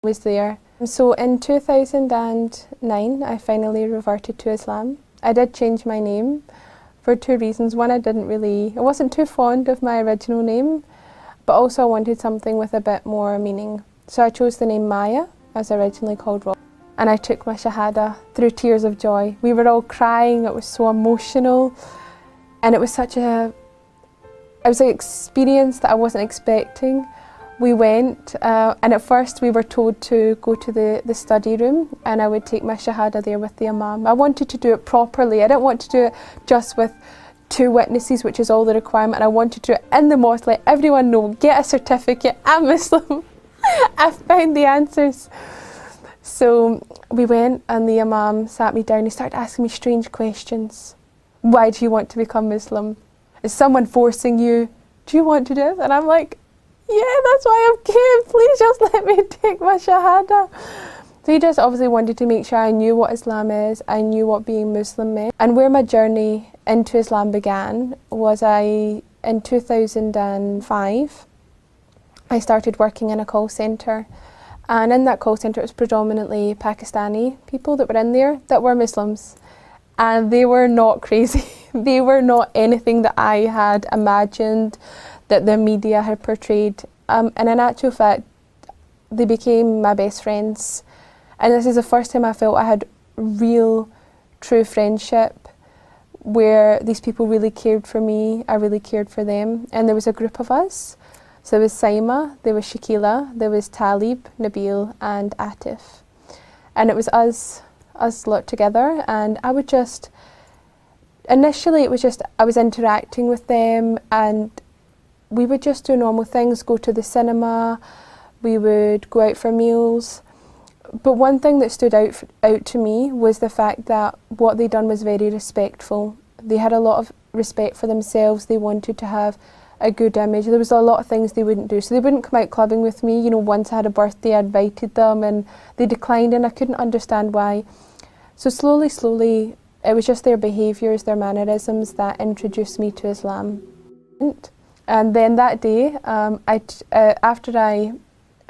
Was there. So in 2009 I finally reverted to Islam. I did change my name for two reasons. One, I wasn't too fond of my original name, but also I wanted something with a bit more meaning. So I chose the name Maya, as originally called Rob. And I took my Shahada through tears of joy. We were all crying, it was so emotional, and it was an experience that I wasn't expecting. We went, and at first we were told to go to the study room, and I would take my Shahada there with the Imam. I wanted to do it properly. I didn't want to do it just with two witnesses, which is all the requirement. I wanted to do it in the mosque, let everyone know, get a certificate, I'm Muslim. I found the answers. So we went, and the Imam sat me down. He started asking me strange questions. Why do you want to become Muslim? Is someone forcing you? Do you want to do it? And I'm like, yeah, that's why I'm came. Please just let me take my Shahada. So he just obviously wanted to make sure I knew what Islam is, I knew what being Muslim meant. And where my journey into Islam began was in 2005, I started working in a call centre. And in that call centre it was predominantly Pakistani people that were in there that were Muslims. And they were not crazy. They were not anything that I had imagined, that the media had portrayed. And in actual fact, they became my best friends. And this is the first time I felt I had real, true friendship, where these people really cared for me, I really cared for them. And there was a group of us. So there was Saima, there was Shakila, there was Talib, Nabil and Atif. And it was us lot together, and I would just, initially it was just, I was interacting with them, and we would just do normal things, go to the cinema, we would go out for meals. But one thing that stood out to me was the fact that what they done was very respectful. They had a lot of respect for themselves. They wanted to have a good image. There was a lot of things they wouldn't do. So they wouldn't come out clubbing with me. You know, once I had a birthday, I invited them and they declined, and I couldn't understand why. So slowly, it was just their behaviours, their mannerisms that introduced me to Islam. And then that day, after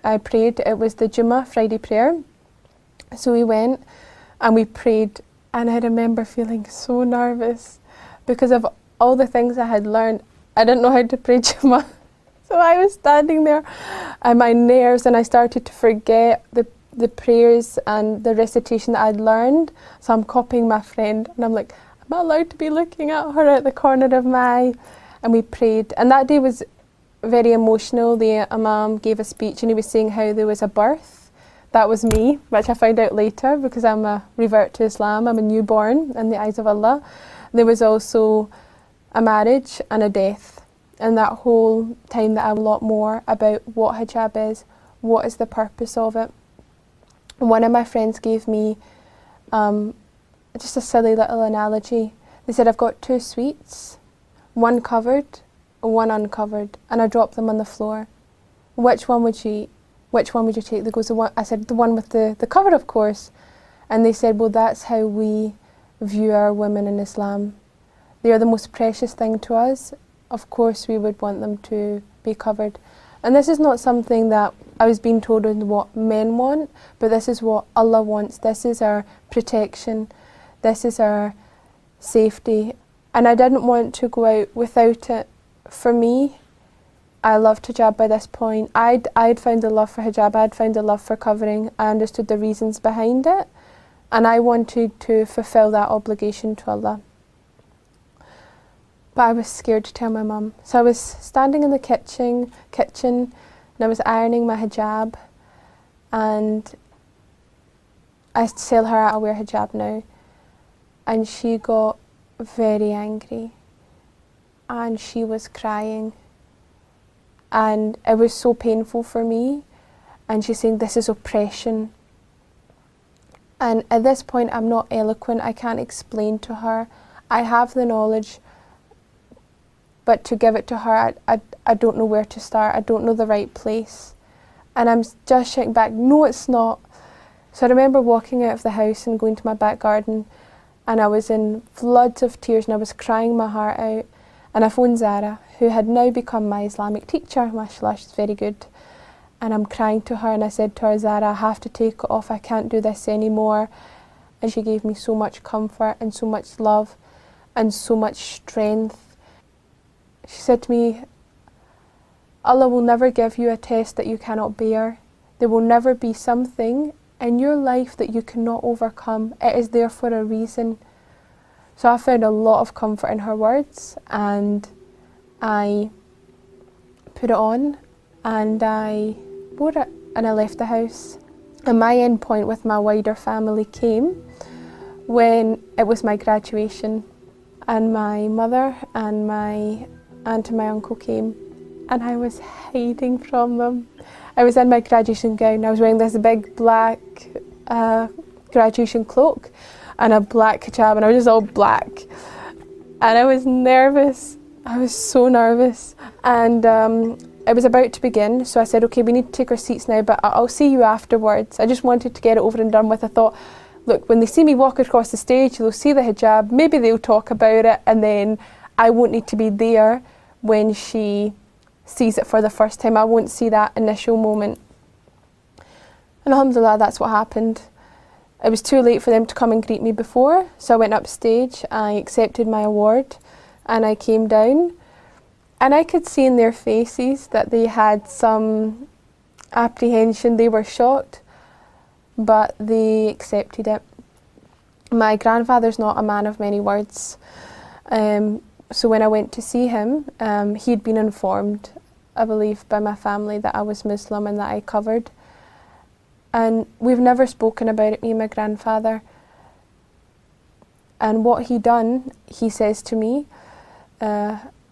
I prayed, it was the Jummah Friday prayer. So we went and we prayed, and I remember feeling so nervous because of all the things I had learned. I didn't know how to pray Jummah. So I was standing there and my nerves, and I started to forget the prayers and the recitation that I'd learned. So I'm copying my friend and I'm like, am I allowed to be looking at her at the corner of my eye? And we prayed. And that day was very emotional. The Imam gave a speech and he was saying how there was a birth. That was me, which I found out later because I'm a revert to Islam. I'm a newborn in the eyes of Allah. There was also a marriage and a death. And that whole time that I learned a lot more about what hijab is, what is the purpose of it. One of my friends gave me just a silly little analogy. They said, I've got two sweets, one covered, one uncovered, and I dropped them on the floor. Which one would you eat? Which one would you take? They goes, I said, the one with the cover, of course. And they said, well, that's how we view our women in Islam. They are the most precious thing to us. Of course, we would want them to be covered. And this is not something that I was being told is what men want, but this is what Allah wants. This is our protection. This is our safety. And I didn't want to go out without it. For me, I loved hijab by this point. I'd found a love for hijab. I'd found a love for covering. I understood the reasons behind it. And I wanted to fulfill that obligation to Allah. But I was scared to tell my mum. So I was standing in the kitchen and I was ironing my hijab, and I tell her I'll wear hijab now. And she got very angry and she was crying, and it was so painful for me, and she's saying this is oppression. And at this point I'm not eloquent, I can't explain to her. I have the knowledge, but to give it to her, I don't know where to start. I don't know the right place. And I'm just shouting back, no, it's not. So I remember walking out of the house and going to my back garden, and I was in floods of tears and I was crying my heart out. And I phoned Zara, who had now become my Islamic teacher, mashallah, she's very good. and I'm crying to her, and I said to her, Zara, I have to take it off, I can't do this anymore. And she gave me so much comfort and so much love and so much strength. She said to me, Allah will never give you a test that you cannot bear. There will never be something in your life that you cannot overcome. It is there for a reason. So I found a lot of comfort in her words, and I put it on and I wore it and I left the house. And my end point with my wider family came when it was my graduation, and my mother and my aunt and my uncle came, and I was hiding from them. I was in my graduation gown. I was wearing this big black graduation cloak and a black hijab, and I was just all black. And I was nervous. I was so nervous. And it was about to begin, so I said, okay, we need to take our seats now, but I'll see you afterwards. I just wanted to get it over and done with. I thought, look, when they see me walk across the stage, they'll see the hijab, maybe they'll talk about it, and then I won't need to be there when she sees it for the first time. I won't see that initial moment. And alhamdulillah, that's what happened. It was too late for them to come and greet me before, so I went upstage, I accepted my award, and I came down. And I could see in their faces that they had some apprehension. They were shocked, but they accepted it. My grandfather's not a man of many words. So when I went to see him, he'd been informed, I believe, by my family that I was Muslim and that I covered. And we've never spoken about it, me and my grandfather. And what he done, he says to me,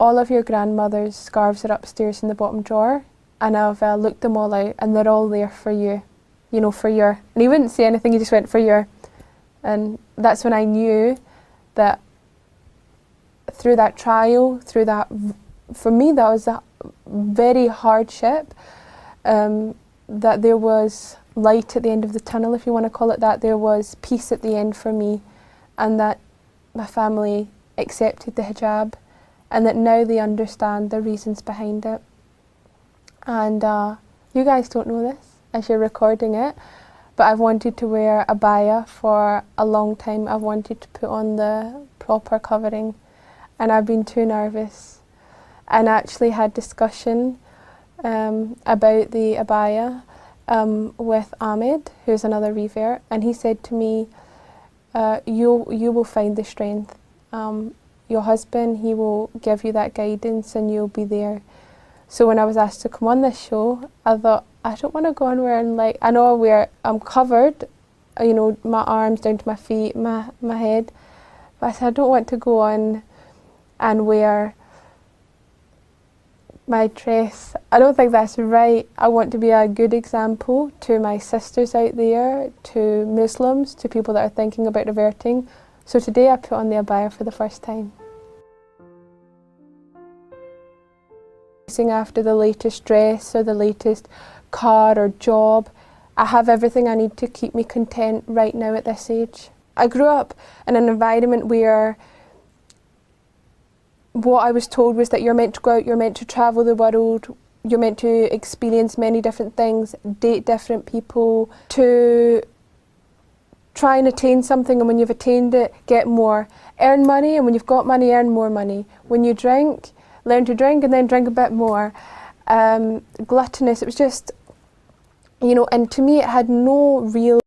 all of your grandmother's scarves are upstairs in the bottom drawer, and I've looked them all out, and they're all there for you, you know, for your. And he wouldn't say anything, he just went, for your. And that's when I knew that through that trial, through that, for me that was a very hardship, that there was light at the end of the tunnel, if you want to call it that. There was peace at the end for me, and that my family accepted the hijab, and that now they understand the reasons behind it. And you guys don't know this as you're recording it, but I've wanted to wear a abaya for a long time. I've wanted to put on the proper covering, and I've been too nervous. And I actually had discussion about the abaya with Ahmed, who's another revert, and he said to me, you will find the strength. Your husband, he will give you that guidance and you'll be there. So when I was asked to come on this show, I thought, I don't want to go on wearing, like, I know I'm covered, you know, my arms down to my feet, my head, but I said, I don't want to go on and wear my dress. I don't think that's right. I want to be a good example to my sisters out there, to Muslims, to people that are thinking about reverting. So today I put on the abaya for the first time. Chasing after the latest dress or the latest car or job. I have everything I need to keep me content right now at this age. I grew up in an environment where what I was told was that you're meant to go out, you're meant to travel the world, you're meant to experience many different things, date different people, to try and attain something, and when you've attained it, get more. Earn money, and when you've got money, earn more money. When you drink, learn to drink and then drink a bit more. Gluttonous, it was just, you know, and to me it had no real